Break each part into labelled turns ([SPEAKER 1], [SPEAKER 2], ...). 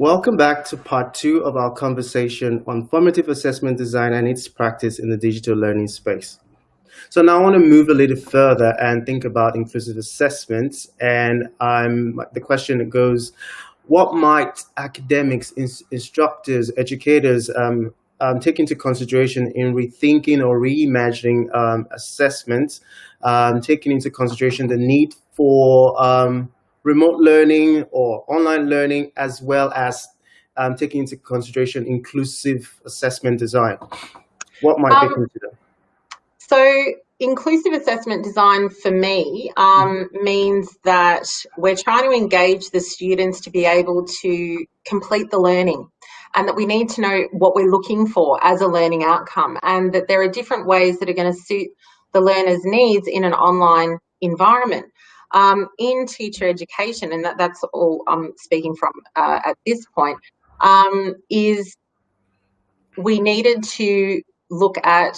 [SPEAKER 1] Welcome back to part two of our conversation on formative assessment design and its practice in the digital learning space. So now I want to move a little further and think about inclusive assessments. And the question goes, what might academics, instructors, educators take into consideration in rethinking or reimagining assessments, taking into consideration the need for remote learning or online learning, as well as taking into consideration inclusive assessment design? What might they consider?
[SPEAKER 2] So inclusive assessment design for me means that we're trying to engage the students to be able to complete the learning, and that we need to know what we're looking for as a learning outcome, and that there are different ways that are going to suit the learner's needs in an online environment. In teacher education, and that's all I'm speaking from at this point, is we needed to look at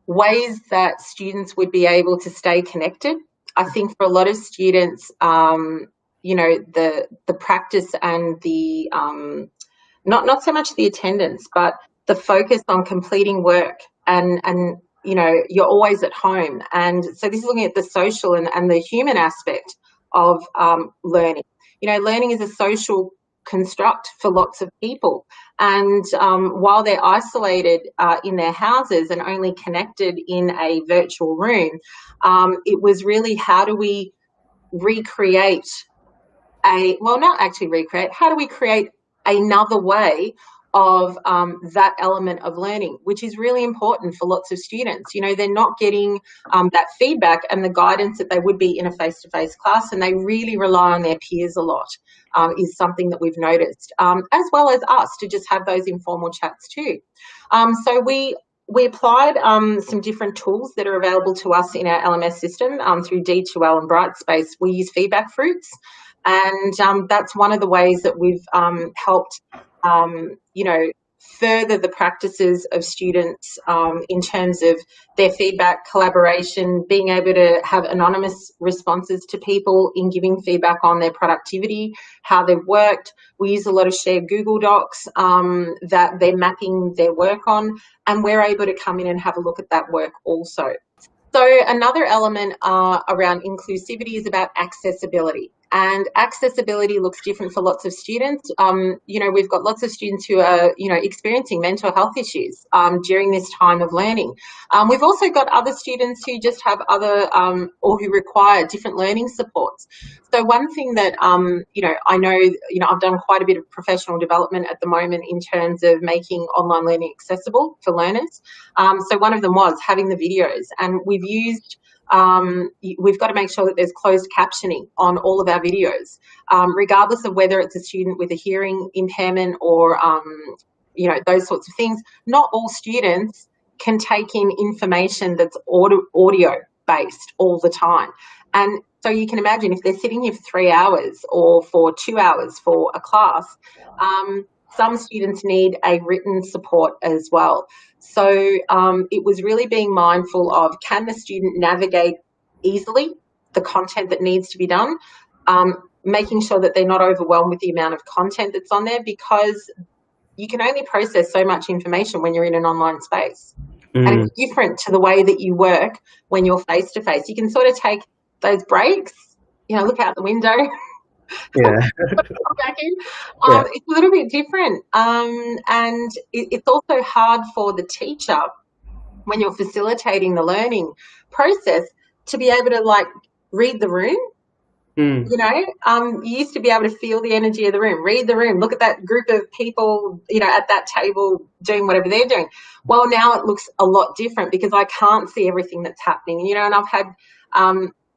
[SPEAKER 2] ways that students would be able to stay connected. I think for a lot of students, the practice and the not so much the attendance, but the focus on completing work and you're always at home. And so this is looking at the social and the human aspect of learning. Learning is a social construct for lots of people, and while they're isolated in their houses and only connected in a virtual room, it was really, how do we recreate how do we create another way of that element of learning, which is really important for lots of students. They're not getting that feedback and the guidance that they would be in a face-to-face class, and they really rely on their peers a lot, is something that we've noticed, as well as us, to just have those informal chats too. So we applied some different tools that are available to us in our LMS system through D2L and Brightspace. We use feedback fruits, and that's one of the ways that we've helped further the practices of students in terms of their feedback, collaboration, being able to have anonymous responses to people in giving feedback on their productivity, how they've worked. We use a lot of shared Google Docs that they're mapping their work on, and we're able to come in and have a look at that work also. So another element around inclusivity is about accessibility. And accessibility looks different for lots of students. We've got lots of students who are, experiencing mental health issues during this time of learning. We've also got other students who just have other or who require different learning supports. So one thing that, I know, I've done quite a bit of professional development at the moment in terms of making online learning accessible for learners. So one of them was having the videos, and we've got to make sure that there's closed captioning on all of our videos, regardless of whether it's a student with a hearing impairment or, those sorts of things. Not all students can take in information that's audio based all the time. And so you can imagine, if they're sitting here for 3 hours or for 2 hours for a class, some students need a written support as well. So it was really being mindful of, can the student navigate easily the content that needs to be done, making sure that they're not overwhelmed with the amount of content that's on there, because you can only process so much information when you're in an online space. And it's different to the way that you work when you're face-to-face. You can sort of take those breaks, look out the window.
[SPEAKER 1] Yeah.
[SPEAKER 2] Back in. It's a little bit different, and it's also hard for the teacher, when you're facilitating the learning process, to be able to read the room. You used to be able to feel the energy of the room, read the room, look at that group of people, at that table doing whatever they're doing. Well, now it looks a lot different because I can't see everything that's happening. And I've had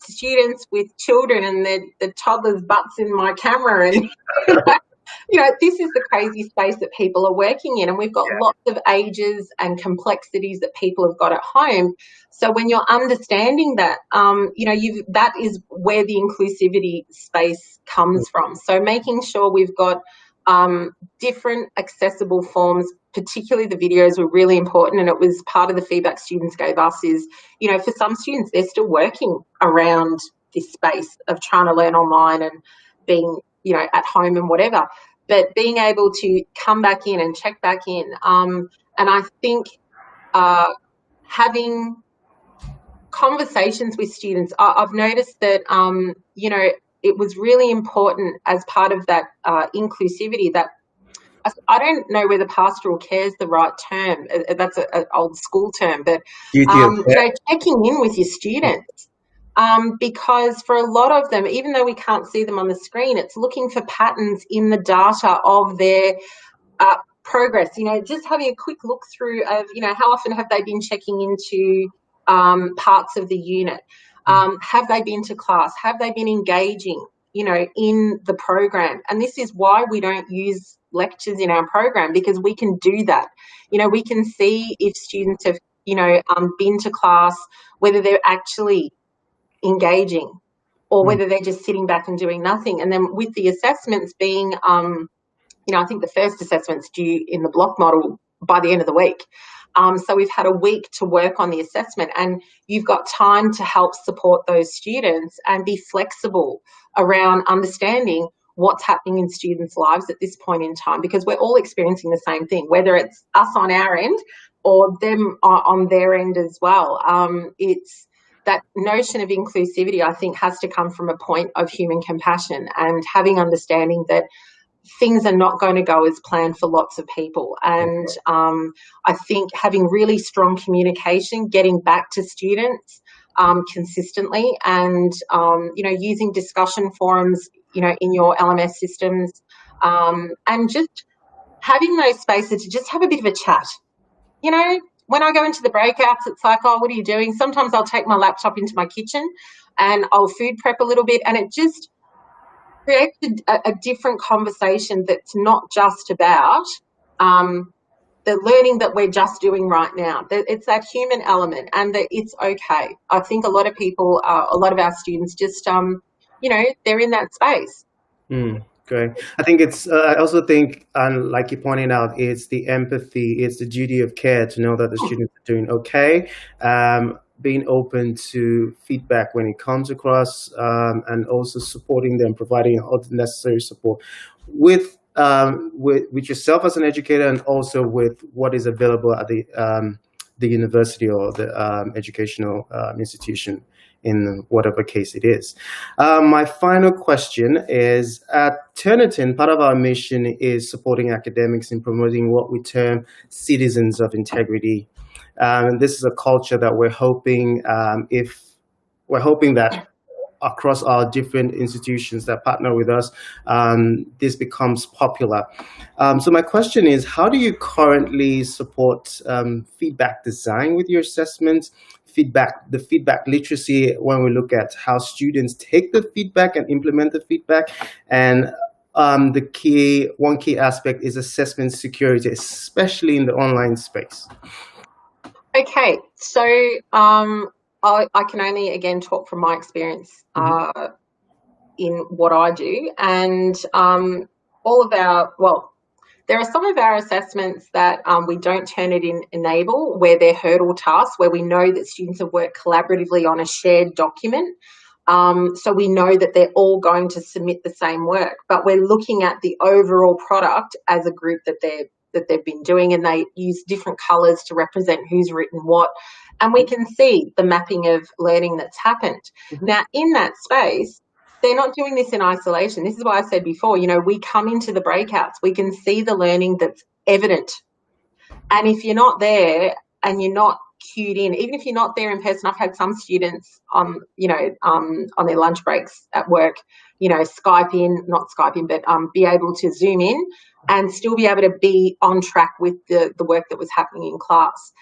[SPEAKER 2] students with children and the toddlers' butts in my camera, and this is the crazy space that people are working in, and we've got lots of ages and complexities that people have got at home. So when you're understanding that, that is where the inclusivity space comes from. So making sure we've got different accessible forms, particularly the videos, were really important, and it was part of the feedback students gave us is, for some students, they're still working around this space of trying to learn online and being at home and whatever, but being able to come back in and check back in. And I think having conversations with students, I've noticed that, it was really important as part of that inclusivity that I don't know whether pastoral care is the right term. That's an old school term, but
[SPEAKER 1] Duty of care.
[SPEAKER 2] checking in with your students, because for a lot of them, even though we can't see them on the screen, it's looking for patterns in the data of their progress. Just having a quick look through of how often have they been checking into parts of the unit. Have they been to class? Have they been engaging, in the program? And this is why we don't use lectures in our program, because we can do that. We can see if students have, been to class, whether they're actually engaging or whether they're just sitting back and doing nothing. And then with the assessments being, I think the first assessment's due in the block model by the end of the week. So we've had a week to work on the assessment, and you've got time to help support those students and be flexible around understanding what's happening in students' lives at this point in time, because we're all experiencing the same thing, whether it's us on our end or them on their end as well. It's that notion of inclusivity, I think, has to come from a point of human compassion and having understanding that things are not going to go as planned for lots of people. And I think having really strong communication, getting back to students consistently, and, using discussion forums, in your LMS systems, and just having those spaces to just have a bit of a chat. When I go into the breakouts, it's like, oh, what are you doing? Sometimes I'll take my laptop into my kitchen and I'll food prep a little bit, and it just creates a different conversation that's not just about the learning that we're just doing right now. It's that human element, and that it's okay. I think a lot of people, a lot of our students just, they're in that space.
[SPEAKER 1] Great. I think it's, I also think, and like you pointed out, it's the empathy, it's the duty of care to know that the students are doing okay, being open to feedback when it comes across, and also supporting them, providing all the necessary support with yourself as an educator, and also with what is available at the university or the educational institution, in whatever case it is. My final question is, at Turnitin, part of our mission is supporting academics in promoting what we term citizens of integrity. And this is a culture that we're hoping, that across our different institutions that partner with us, this becomes popular. So my question is, how do you currently support feedback design with your assessments, the feedback literacy, when we look at how students take the feedback and implement the feedback? And one key aspect is assessment security, especially in the online space.
[SPEAKER 2] Okay, so I can only, again, talk from my experience in what I do, and there are some of our assessments that we don't Turnitin enable, where they're hurdle tasks, where we know that students have worked collaboratively on a shared document. So we know that they're all going to submit the same work, but we're looking at the overall product as a group that they've been doing, and they use different colours to represent who's written what, and we can see the mapping of learning that's happened. Now, in that space, they're not doing this in isolation. This is why I said before, we come into the breakouts, we can see the learning that's evident. And if you're not there and you're not cued in, even if you're not there in person, I've had some students on their lunch breaks at work, Skype in, not Skype in, but be able to Zoom in and still be able to be on track with the work that was happening in class.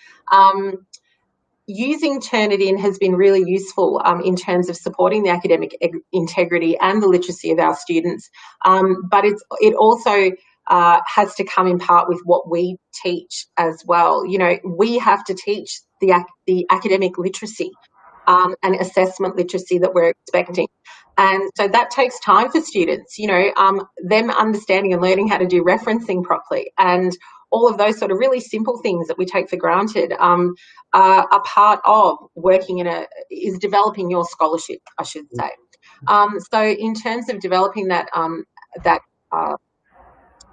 [SPEAKER 2] Using Turnitin has been really useful in terms of supporting the academic integrity and the literacy of our students, but it also has to come in part with what we teach as well. We have to teach the academic literacy and assessment literacy that we're expecting. And so that takes time for students, them understanding and learning how to do referencing properly, and all of those sort of really simple things that we take for granted are part of working is developing your scholarship, I should say. So in terms of developing that that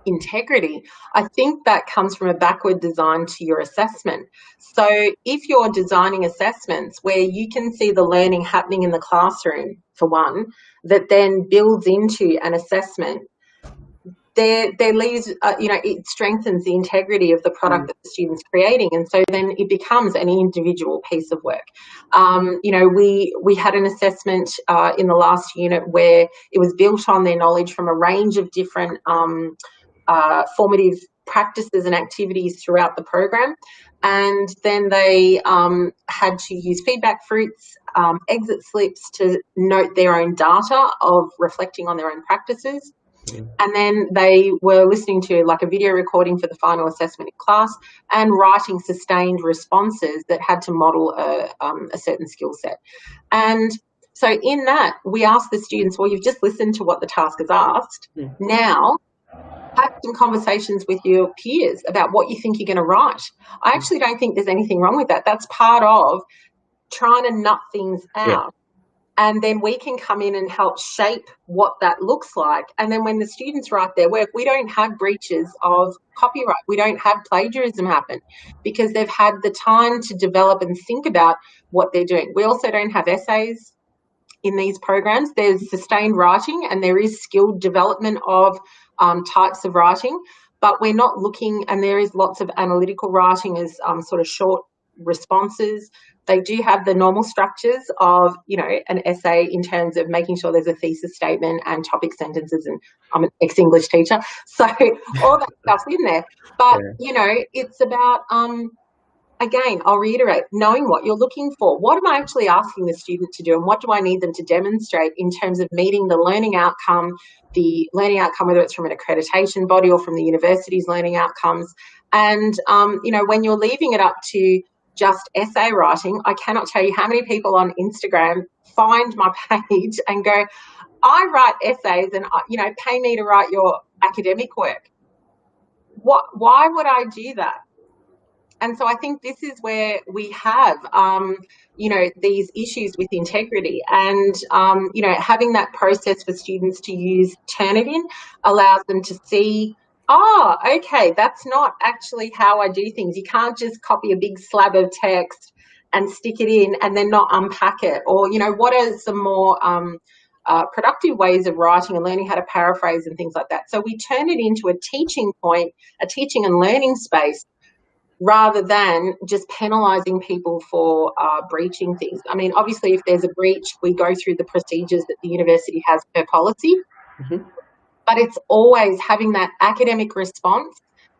[SPEAKER 2] integrity, I think that comes from a backward design to your assessment. So if you're designing assessments where you can see the learning happening in the classroom, for one, that then builds into an assessment, there leaves, it strengthens the integrity of the product that the student's creating, and so then it becomes an individual piece of work. We had an assessment in the last unit where it was built on their knowledge from a range of different formative practices and activities throughout the program, and then they had to use feedback fruits, exit slips to note their own data of reflecting on their own practices. And then they were listening to like a video recording for the final assessment in class and writing sustained responses that had to model a certain skill set. And so in that, we asked the students, well, you've just listened to what the task has asked. Now, have some conversations with your peers about what you think you're going to write. I actually don't think there's anything wrong with that. That's part of trying to nut things out. Yeah. And then we can come in and help shape what that looks like. And then when the students write their work, we don't have breaches of copyright. We don't have plagiarism happen because they've had the time to develop and think about what they're doing. We also don't have essays in these programs. There's sustained writing and there is skilled development of types of writing, but we're not looking, and there is lots of analytical writing as sort of short responses. They do have the normal structures of, an essay in terms of making sure there's a thesis statement and topic sentences, and I'm an ex-English teacher, so all that stuff's in there. But, it's about, again, I'll reiterate, knowing what you're looking for. What am I actually asking the student to do, and what do I need them to demonstrate in terms of meeting the learning outcome, whether it's from an accreditation body or from the university's learning outcomes. And, when you're leaving it up to just essay writing, I cannot tell you how many people on Instagram find my page and go, I write essays and, pay me to write your academic work. Why would I do that? And so I think this is where we have, these issues with integrity, and, having that process for students to use Turnitin allows them to see, oh, okay, that's not actually how I do things. You can't just copy a big slab of text and stick it in and then not unpack it. Or, what are some more productive ways of writing and learning how to paraphrase and things like that. So we turn it into a teaching point, a teaching and learning space, rather than just penalising people for breaching things. I mean, obviously, if there's a breach, we go through the procedures that the university has per policy. Mm-hmm. But it's always having that academic response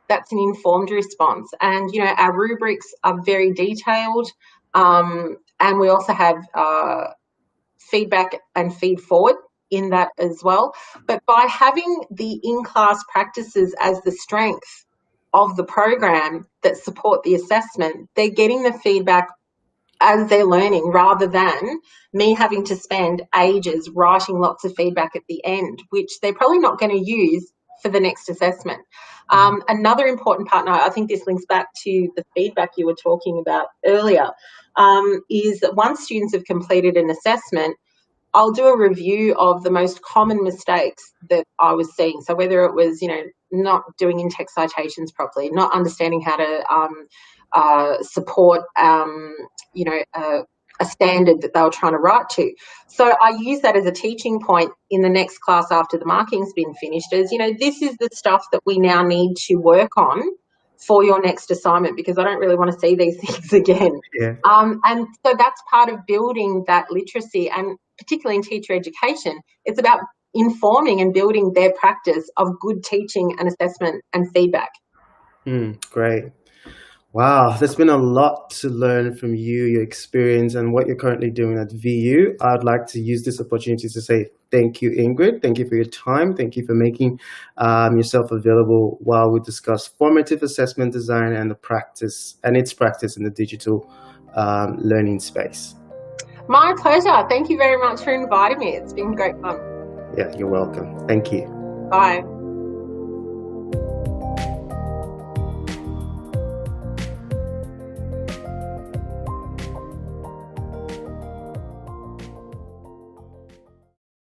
[SPEAKER 2] that's an informed response. And, our rubrics are very detailed, and we also have feedback and feed forward in that as well. But by having the in-class practices as the strength of the program that support the assessment, they're getting the feedback as they're learning, rather than me having to spend ages writing lots of feedback at the end, which they're probably not going to use for the next assessment. Another important part, and I think this links back to the feedback you were talking about earlier, is that once students have completed an assessment, I'll do a review of the most common mistakes that I was seeing. So whether it was, not doing in-text citations properly, not understanding how to support, a standard that they were trying to write to. So I use that as a teaching point in the next class after the marking's been finished, as, this is the stuff that we now need to work on for your next assignment, because I don't really want to see these things again.
[SPEAKER 1] Yeah.
[SPEAKER 2] And so that's part of building that literacy, and particularly in teacher education, it's about informing and building their practice of good teaching and assessment and feedback.
[SPEAKER 1] Great. Wow, there's been a lot to learn from you, your experience, and what you're currently doing at VU. I'd like to use this opportunity to say thank you, Ingrid. Thank you for your time. Thank you for making yourself available while we discuss formative assessment design and its practice in the digital learning space.
[SPEAKER 2] My pleasure. Thank you very much for inviting me. It's been great fun.
[SPEAKER 1] Yeah, you're welcome. Thank you.
[SPEAKER 2] Bye.